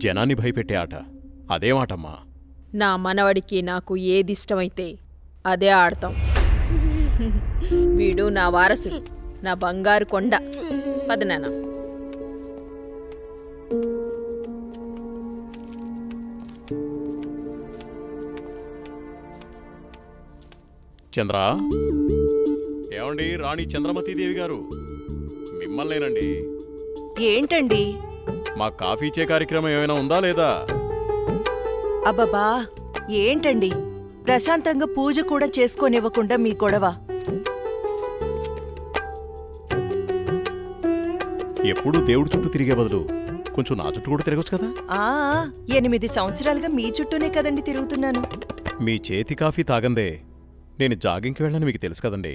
జనాన్ని భయపెట్టే ఆట అదేమాటమ్మా? నా మనవడికి నాకు ఏదిష్టమైతే అదే ఆడతాం. వీడు నా వారసుడు, నా బంగారు కొండ. పదనానా. చంద్ర, ఏమండి రాణి చంద్రమతీదేవి గారు, మిమ్మల్నేనండి. ఏంటండి? మా కాఫీ ఇచ్చే కార్యక్రమం ఏమైనా ఉందా లేదా? అబ్బబ్బా, ఏంటండి ప్రశాంతంగా పూజ కూడా చేసుకోనివ్వకుండా మీ గొడవ? ఎప్పుడూ దేవుడి చుట్టూ తిరిగే బదులు కొంచెం నా చుట్టూ కూడా తిరగచ్చు కదా. 8 సంవత్సరాలుగా మీ చుట్టూనే కదండి తిరుగుతున్నాను. మీ చేతి కాఫీ తాగందే నేను జాగింగ్కి వెళ్ళని మీకు తెలుసు కదండి.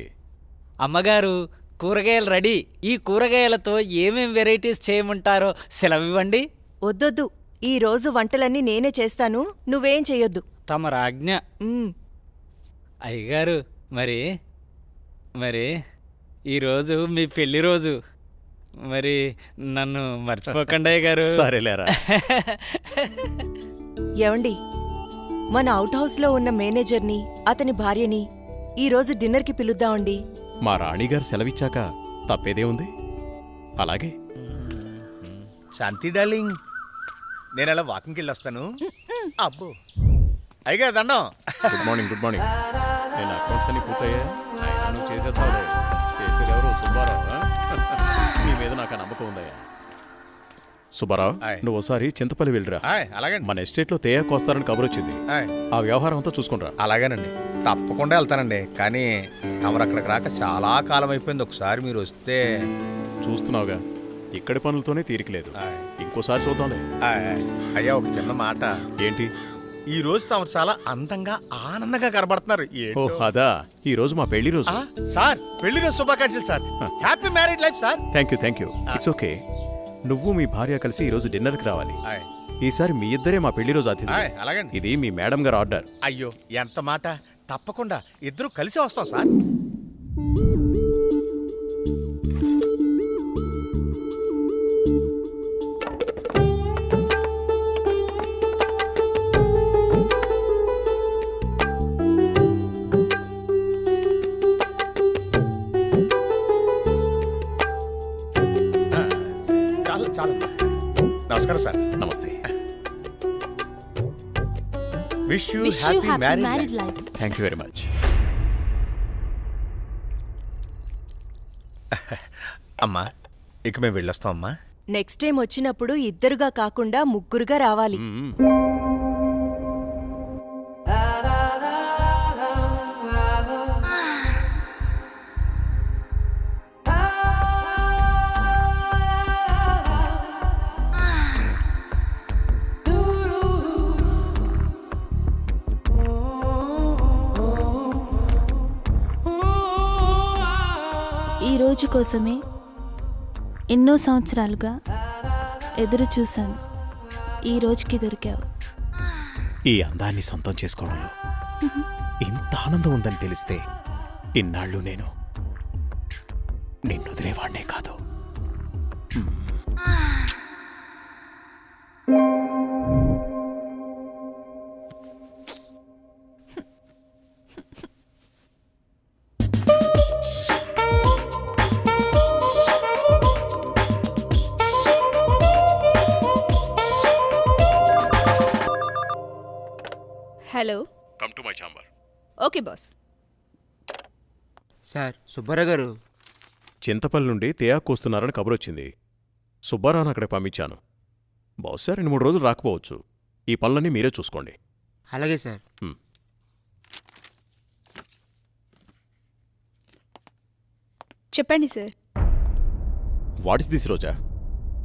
అమ్మగారు, కూరగాయలు రెడీ. ఈ కూరగాయలతో ఏమేం వెరైటీస్ చేయమంటారో సెలవివ్వండి. వద్దొద్దు, ఈ రోజు వంటలన్నీ నేనే చేస్తాను, నువ్వేం చెయ్యొద్దు. తమ రాజ్ఞ. అయ్యగారు, మరి మరి ఈరోజు మీ పెళ్లి రోజు, మరి నన్ను మర్చిపోకండి అయ్యగారు. సరేలేరా. ఏవండి, మన అవుట్ హౌస్లో ఉన్న మేనేజర్ని, అతని భార్యని ఈరోజు డిన్నర్కి పిలుద్దామండి. మా రాణిగారు సెలవిచ్చాక తప్పేదే ఉంది. అలాగే. శాంతి డార్లింగ్, నేను అలా వాకింగ్కి వెళ్ళొస్తాను. అబ్బో అయ్యగా దండం. Good morning. Good morning. నేను అకౌంట్స్ అన్ని పూర్తయ్యా. నువ్వు చేసేస్తావు. చేసేది ఎవరు? సుబ్బారావు. నీ మీద నాకు నమ్మకం ఉందయ్యా. సుబ్బారావు, నువ్వు ఒకసారి చింతపల్లి వెళ్ళిరా. అలాగే. మన ఎస్టేట్లో తేయాకు వస్తారని కబురు వచ్చింది. ఆ వ్యవహారం అంతా చూసుకుంటా. అలాగేనండి, తప్పకుండా వెళ్తానండి. కానీ తమరు అక్కడికి రాక చాలా కాలం అయిపోయింది. ఒకసారి మీరు వస్తే. చూస్తున్నావుగా, ఇక్కడి పనులతోనే తీరికలేదు. ఇంకోసారి చూద్దాంలే. అయ్యా, ఒక చిన్న మాట. ఏంటి? ఈ రోజు తమరు చాలా అందంగా ఆనందంగా కనబడుతున్నారు. ఓ అదా, ఈ రోజు మా పెళ్లి రోజు. సార్, పెళ్లి రోజు శుభాకాంక్షలు sir. Happy married life sir. Thank you. It's okay. నువ్వు మీ భార్య కలిసి ఈ రోజు డిన్నర్కి రావాలి. ఈసారి మీ ఇద్దరే మా పెళ్లి రోజు అతిథి. అలాగండి. ఇది మీ మేడం గారు ఆర్డర్. అయ్యో, ఎంత మాట. తప్పకుండా ఇద్దరు కలిసి వస్తాం సార్. చాలు. నమస్కారం సార్. నమస్తే. Wish you happy married life. Thank you very much. అమ్మా, ఇక మేము వెళ్ళొస్తాం అమ్మా. నెక్స్ట్ టైం వచ్చినప్పుడు ఇద్దరుగా కాకుండా ముగ్గురుగా రావాలి. ఈ రోజు కోసమే ఎన్నో సంవత్సరాలుగా ఎదురు చూశాను. ఈ రోజుకి దొరికావు. ఈ అందాన్ని సొంతం చేసుకోవడంలో ఇంత ఆనందం ఉందని తెలిస్తే ఇన్నాళ్ళు నేను నిన్ను వదిలేవాడినే కాదు. Hello. Come to my chamber. Okay boss. Sir, Subbarao గారు చింతపల్లి నుండి తేయాకు వస్తున్నారని కబురు వచ్చింది. సుబ్బారావును అక్కడికి పంపించాను. బహుశా 2-3 రోజులు రాకపోవచ్చు. ఈ పనులన్నీ మీరే చూసుకోండి. అలాగే సార్. చెప్పండి సార్. వాట్ ఇస్ దిస్ రోజా?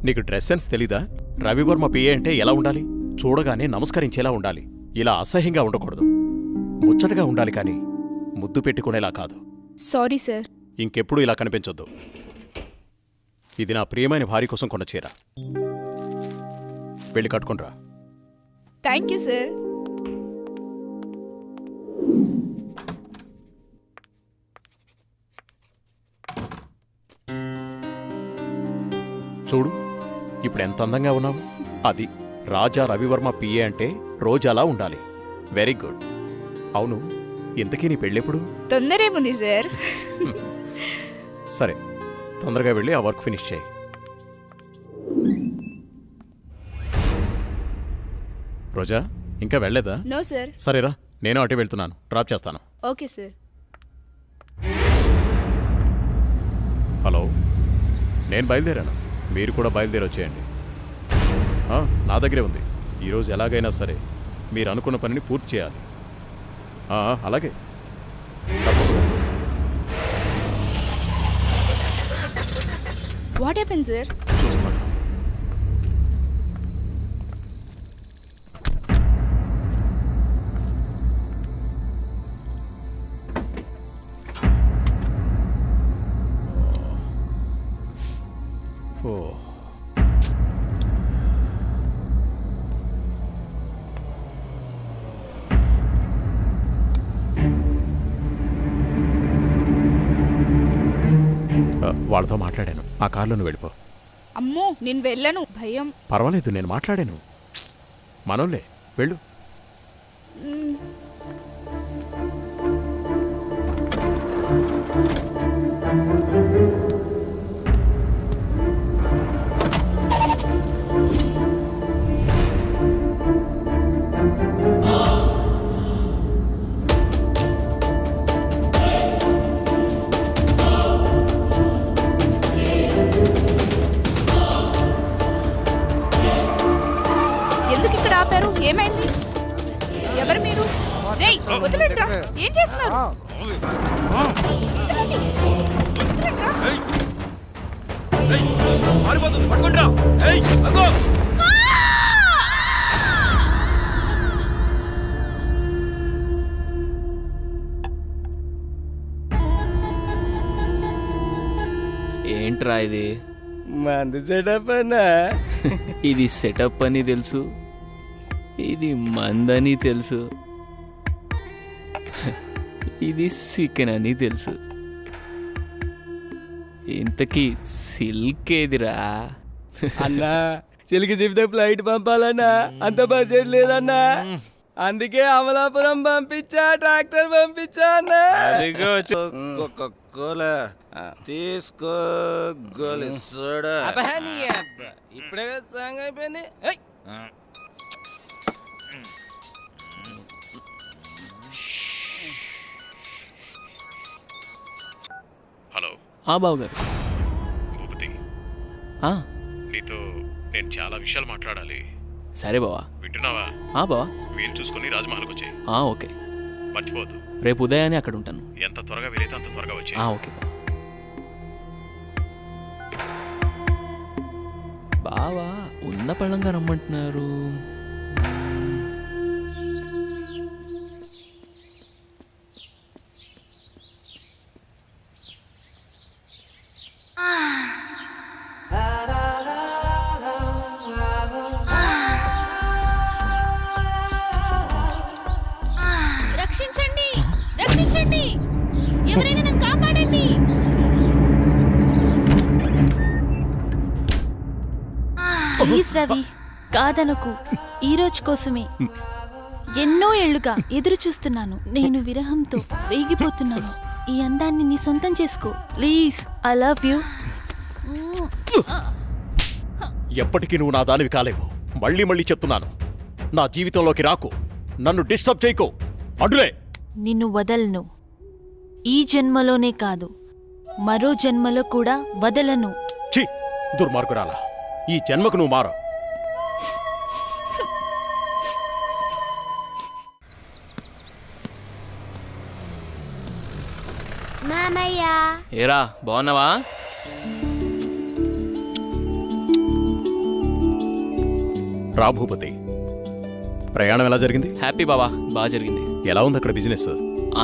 నీకు డ్రెస్ సెన్స్ తెలీదా? రవివర్మ పిఏ అంటే ఎలా ఉండాలి? చూడగానే నమస్కరించేలా ఉండాలి. ఇలా అసహ్యంగా ఉండకూడదు. ముచ్చటగా ఉండాలి, కానీ ముద్దు పెట్టుకునేలా కాదు. Sorry sir. ఇంకెప్పుడు ఇలా కనిపించొద్దు. ఇది నా ప్రియమైన భార్య కోసం కొన్న చీర. వెళ్ళి కట్టుకునిరా. Thank you sir. చూడు, ఇప్పుడు ఎంత అందంగా ఉన్నావు. అది రాజా రవివర్మ పిఏ అంటే రోజాలా ఉండాలి. Very good. అవును, ఇంతకీ నీ పెళ్ళెప్పుడు? తొందరేముంది సార్. సరే, తొందరగా వెళ్ళి ఆ వర్క్ ఫినిష్ చేయి. రోజా, ఇంకా వెళ్ళలేదా? No sir. సరేరా, నేను అటే వెళ్తున్నాను, డ్రాప్ చేస్తాను. Okay sir. హలో, నేను బయలుదేరాను, మీరు కూడా బయలుదేరి వచ్చేయండి. నా దగ్గరే ఉంది. ఈరోజు ఎలాగైనా సరే మీరు అనుకున్న పనిని పూర్తి చేయాలి. అలాగే, తప్పకుండా. What happen sir? చూస్తాను. ఓ, వాళ్ళతో మాట్లాడాను. ఆ కార్లో నువ్వు వెళ్ళిపో. అమ్మో, నేను వెళ్ళను, భయం. పర్వాలేదు, నేను మాట్లాడాను. మనోళ్ళే, వెళ్ళు. ఎందుకు ఇక్కడ ఆపారు? ఏమైంది? ఎవరు మీరు? రేయ్, వదిలేంట్రా. ఏం చేస్తున్నారు? వదలండి. వదలండ్రా. ఏంట్రా ఇది? మంది సెటప్ అన్నా. ఇది సెటప్ అని తెలుసు, ఇది మందని తెలుసు, ఇది చికెన్ అని తెలుసు. ఇంతకీ సిల్క్ ఏదిరా? అన్నా, చిలికి చెప్తే ఫ్లైట్ పంపాలన్నా అంత బడ్జెట్ లేదన్నా. అందుకే అమలాపురం పంపించా, ట్రాక్టర్ పంపించా అన్నా. తీసుకో గోలి సోడా. ఇప్పుడే సాంగ్ అయిపోయింది. హలో, బావగారు. భూపతి, నీతో నేను చాలా విషయాలు మాట్లాడాలి. సరే బావా. వింటున్నావా? బావా, వీలు చూసుకుని రాజమహల్కి వచ్చాయి. ఓకే. మర్చిపోవద్దు. రేపు ఉదయాన్నే అక్కడ ఉంటాను. ఎంత త్వరగా వీలైతే అంత త్వరగా వచ్చాయి. ఓకే బావా. ఉన్న పళ్ళంగా రమ్మంటున్నారు. రక్షించండి, రక్షించండి, ఎవరైనా నన్ను కాపాడండి. ప్లీజ్ రవి, కాదనకు. ఈ రోజు కోసమే ఎన్నో ఏళ్లుగా ఎదురు చూస్తున్నాను. నేను విరహంతో వేగిపోతున్నాను. ఈ అందాన్ని నీ సొంతం చేసుకో ప్లీజ్. I love you. ఎప్పటికీ నువ్వు నా దానివి కాలేవు. మళ్ళీ మళ్ళీ చెప్తున్నాను, నా జీవితంలోకి రాకు, నన్ను డిస్టర్బ్ చేయకు. అడ్డులే. నిన్ను వదలను. ఈ జన్మలోనే కాదు, మరో జన్మలో కూడా వదలను. ఛీ, దుర్మార్గురాలా, ఈ జన్మకు నువ్వు మారు. ఏరా, బాగున్నావా? రా భూపతి, ప్రయాణం ఎలా జరిగింది? హ్యాపీ బావా, బాగా జరిగింది. ఎలా ఉంది అక్కడ బిజినెస్?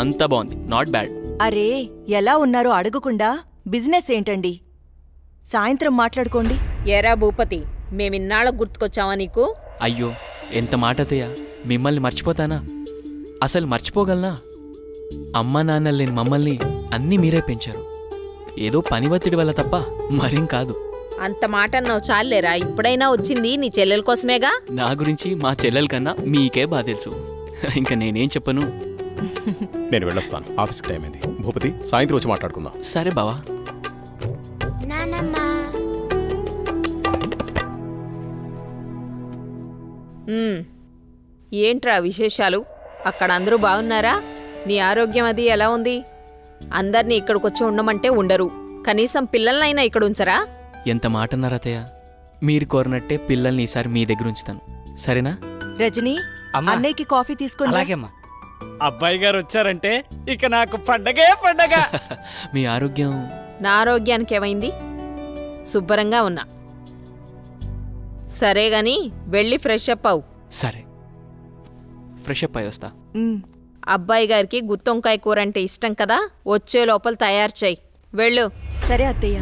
అంతా బాగుంది, నాట్ బ్యాడ్. అరే, ఎలా ఉన్నారో అడగకుండా బిజినెస్ ఏంటండి? సాయంత్రం మాట్లాడుకోండి. ఎరా భూపతి, మేమిన్నాళ్ళకు గుర్తుకొచ్చావా నీకు? అయ్యో, ఎంత మాట అత్తయ్య, మిమ్మల్ని మర్చిపోతానా? అసలు మర్చిపోగలనా? అమ్మా నాన్న లేని మమ్మల్ని అన్నీ మీరే పెంచారు. ఏదో పని ఒత్తిడి వల్ల తప్ప మరేం కాదు. అంత మాట అన్నావు చాలేరా, ఇప్పుడైనా వచ్చింది నీ చెల్లెల కోసమేగా. నా గురించి మా చెల్లెల కన్నా మీకే బాగా తెలుసు. ఇంకా నేనేం చెప్పను. నేను వెళ్ళొస్తాను, ఆఫీస్కి టైం అయింది. భూపతి, సాయంత్రం వచ్చి మాట్లాడుకుందాం. సరే బావా. ఏంట్రా విశేషాలు? అక్కడ అందరూ బాగున్నారా? నీ ఆరోగ్యం అది ఎలా ఉంది? అందర్నీ ఇక్కడికొచ్చి ఉండమంటే ఉండరు, కనీసం పిల్లలనైనా ఇక్కడ ఉంచరా? ఎంత మాట అన్నారు అత్తయ్య. మీరు కోరినట్టే పిల్లల్ని ఈసారి మీ దగ్గర ఉంచుతాను, సరేనా? రజనీ, అన్నయ్యకి కాఫీ తీసుకుని రా. అలాగేమ్మా. అబ్బాయి గారు వచ్చారంటే ఇక నాకు పండగే పండగ. మీ ఆరోగ్యం? నా ఆరోగ్యానికి ఏమైంది? శుభ్రంగా ఉన్నా. సరే గాని వెళ్ళి ఫ్రెష్ అప్ అవు. సరే, ఫ్రెష్ అప్ అయి వస్తా. ఉమ్. అబ్బాయి గారికి గుత్తొంకాయ కూర అంటే ఇష్టం కదా, వచ్చే లోపల తయారు చేయి. వెళ్ళు. సరే అత్తయ్య.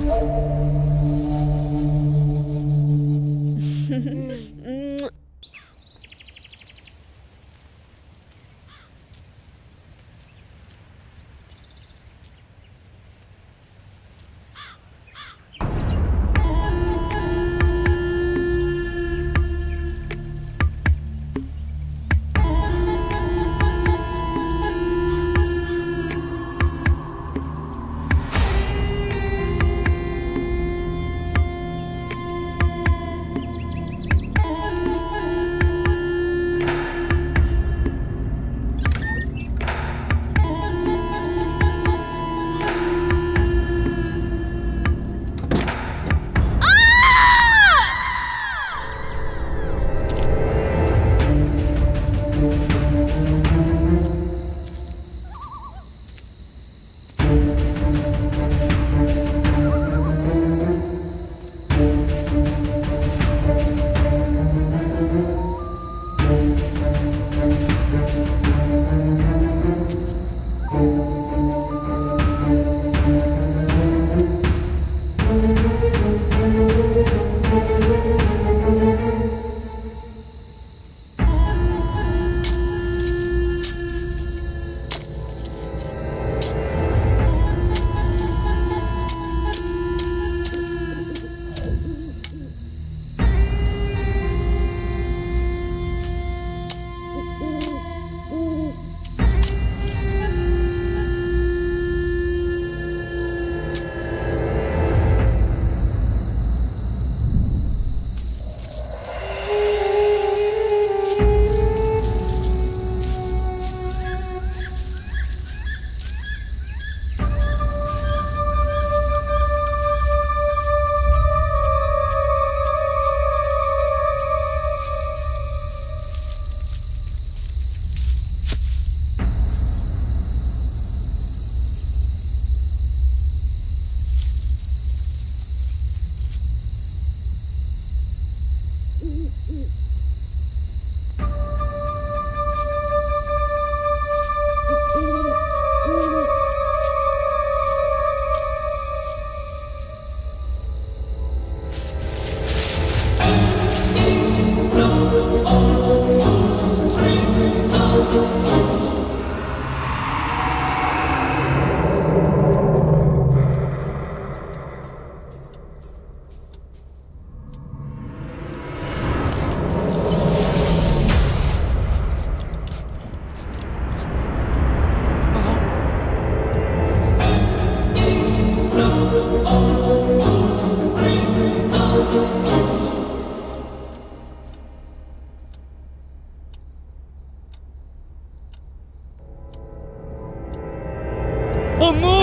అమ్మో!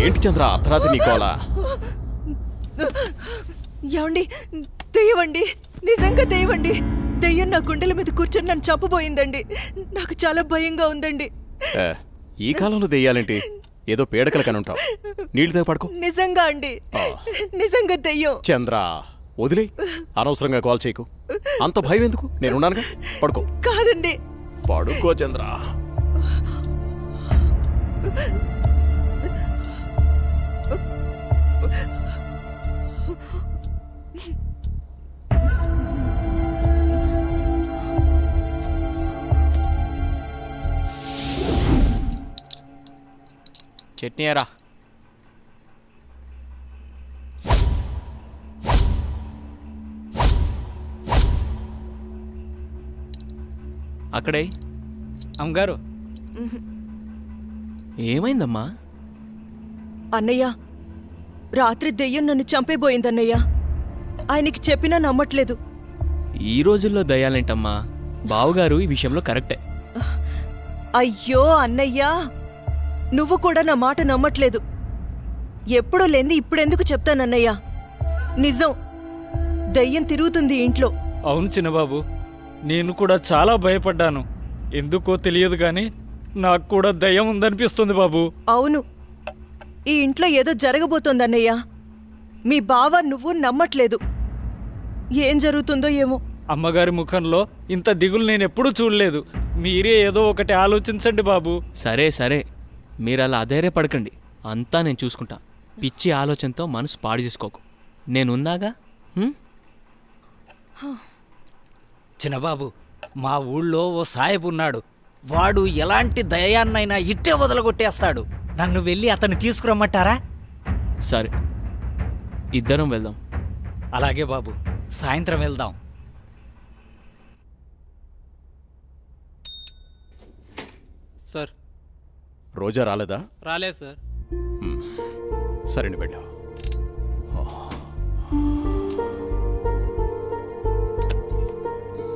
ఏంటి చంద్ర అర్ధరాత్రి నీకోలా? ఏమండి, తెయ్యవండి, నిజంగా తెయ్యవండి. దెయ్యం నా గుండెల మీద కూర్చొని నన్ను చంపబోయిందండి. నాకు చాలా భయంగా ఉందండి. ఏ, ఈ కాలంలో దెయ్యాలేంటి? ఏదో పీడకల కనుంటావు. నీళ్ళు తాగి పడుకో. నిజంగా అండి, నిజంగా దెయ్యం. చంద్ర, వదిలే. అనవసరంగా కాల్ చేయకు. అంత భయం ఎందుకు? నేనున్నానుగా. పడుకో. కాదండి. పడుకో చంద్ర. చట్నీ ఎరా. అక్కడే. అమ్మగారు, ఏమైందమ్మా? అన్నయ్య, రాత్రి దెయ్యం నన్ను చంపేబోయిందన్నయ్య. ఆయనకి చెప్పినా నమ్మట్లేదు. ఈ రోజుల్లో దయ్యాలేంటమ్మా? బావుగారు ఈ విషయంలో కరెక్టే. అయ్యో అన్నయ్యా, నువ్వు కూడా నా మాట నమ్మట్లేదు. ఎప్పుడూ లేని ఇప్పుడెందుకు చెప్తానన్నయ్యా? నిజం, దెయ్యం తిరుగుతుంది ఇంట్లో. అవును చిన్నబాబు, నేను కూడా చాలా భయపడ్డాను. ఎందుకో తెలియదు కానీ నాకు కూడా దయ్యం ఉందనిపిస్తుంది బాబు. అవును, ఈ ఇంట్లో ఏదో జరగబోతోందన్నయ్యా. మీ బావ నువ్వు నమ్మట్లేదు. ఏం జరుగుతుందో ఏమో. అమ్మగారి ముఖంలో ఇంత దిగులు నేను ఎప్పుడూ చూడలేదు. మీరే ఏదో ఒకటి ఆలోచించండి బాబు. సరే సరే, మీరు అలా అధైర్యపడకండి. అంతా నేను చూసుకుంటా. పిచ్చి ఆలోచనతో మనసు పాడు చేసుకోకు. నేనున్నాగా. చిన్నబాబు, మా ఊళ్ళో ఓ సాహెబ్ ఉన్నాడు. వాడు ఎలాంటి దయాన్నైనా ఇట్టే వదలగొట్టేస్తాడు. నన్ను వెళ్ళి అతన్ని తీసుకురమ్మంటారా? సరే, ఇద్దరం వెళ్దాం. అలాగే బాబు, సాయంత్రం వెళ్దాం. రోజా రాలేదా? రాలేదు సార్. సరే, వెళ్ళు.